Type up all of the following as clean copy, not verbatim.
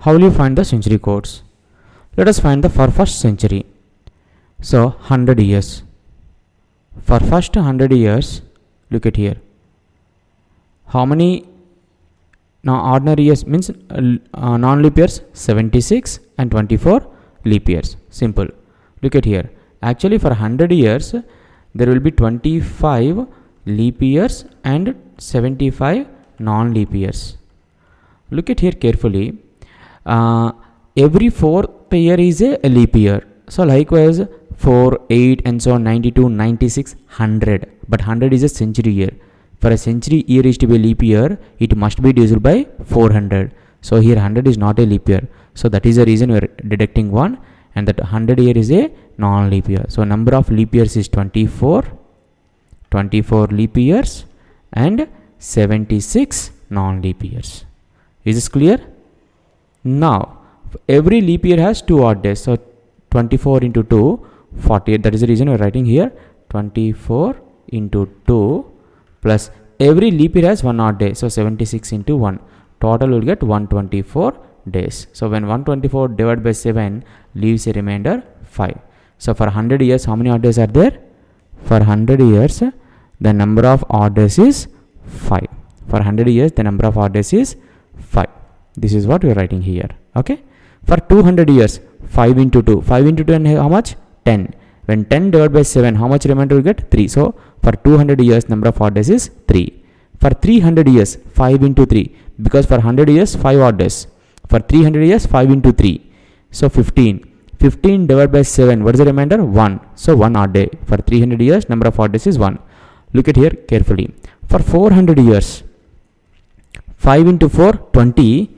How will you find the century codes? Let us find the for first century. So 100 years. For first 100 years, look at here. How many ordinary years means non-leap years? 76 and 24 leap years. Simple. Look at here. Actually for 100 years, there will be 25 leap years and 75 non-leap years. Look at here carefully. Every fourth year is a leap year. So likewise 4, 8 and so on, 92, 96, 100. But 100 is a century year. For a century year is to be a leap year, it must be divisible by 400. So here 100 is not a leap year. So that is the reason we are deducting 1, and that 100 year is a non-leap year. So number of leap years is 24 leap years and 76 non-leap years. Is this clear? Now every leap year has 2 odd days. So 24 into 2, 48. That is the reason we are writing here 24 into 2 plus every leap year has 1 odd day. So 76 into 1. Total will get 124 days. So when 124 divided by 7 leaves a remainder 5. So for 100 years, how many odd days are there? For 100 years, the number of odd days is 5. For 100 years, the number of odd days is 5. This is what we are writing here. Okay. For 200 years, 5 into 2. 5 into 2 and how much? 10. When 10 divided by 7, how much remainder will get? 3. So for 200 years, number of odd days is 3. For 300 years, 5 into 3. Because for 100 years, 5 odd days. For 300 years, 5 into 3. So 15. 15 divided by 7. What is the remainder? 1. So 1 odd day. For 300 years, number of odd days is 1. Look at here carefully. For 400 years, 5 into 4, 20.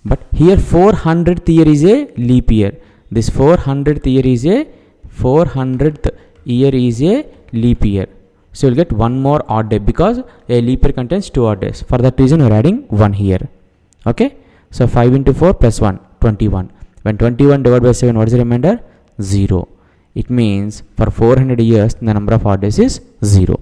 But here 400th year is a leap year. This 400th year is a leap year. So you'll get 1 more odd day because a leap year contains 2 odd days. For that reason, we're adding 1 here. Okay. So 5 into 4 plus 1, 21. When 21 divided by 7, what is the remainder? 0. It means for 400 years, the number of odd days is 0.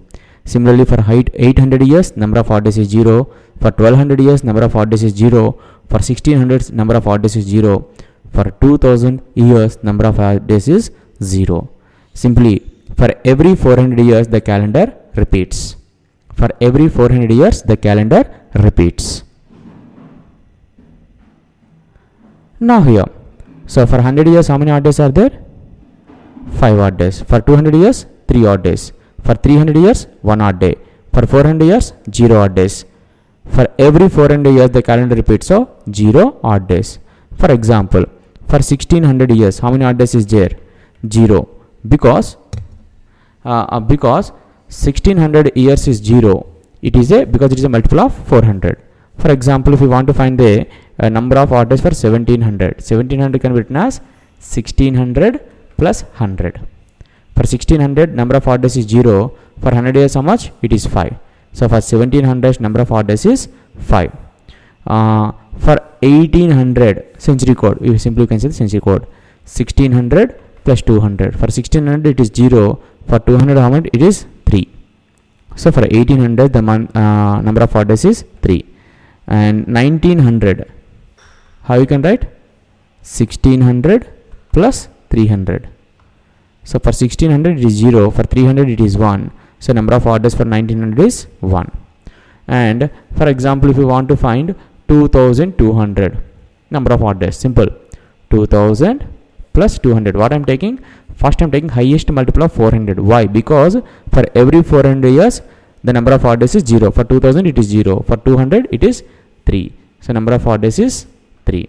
Similarly, for 800 years, number of odd days is 0. For 1200 years, number of odd days is 0. For 1600, number of odd days is 0. For 2000 years, number of odd days is 0. Simply, for every 400 years, the calendar repeats. For every 400 years, the calendar repeats. Now here, so for 100 years, how many odd days are there? 5 odd days. For 200 years, 3 odd days. For 300 years, 1 odd day. For 400 years, 0 odd days. For every 400 years, the calendar repeats, so 0 odd days. For example, for 1600 years, how many odd days is there? 0. Because 1600 years is 0. Because it is a multiple of 400. For example, if we want to find the number of odd days for 1700, 1700 can be written as 1600 plus 100. For 1600, number of odd days is 0. For 100 years, how much? It is 5. So for 1700, number of odd days is 5. For 1800 century code, we simply can say the century code 1600 plus 200. For 1600, it is 0. For 200, how much? It is 3. So for 1800, the number of odd days is 3. And 1900, how you can write? 1600 plus 300. So for 1600, it is 0. For 300, it is 1. So number of odd days for 1900 is 1. And for example, if you want to find 2200, number of odd days, simple. 2000 plus 200. What I am taking? First I am taking highest multiple of 400. Why? Because for every 400 years, the number of odd days is 0. For 2000, it is 0. For 200, it is 3. So number of odd days is 3.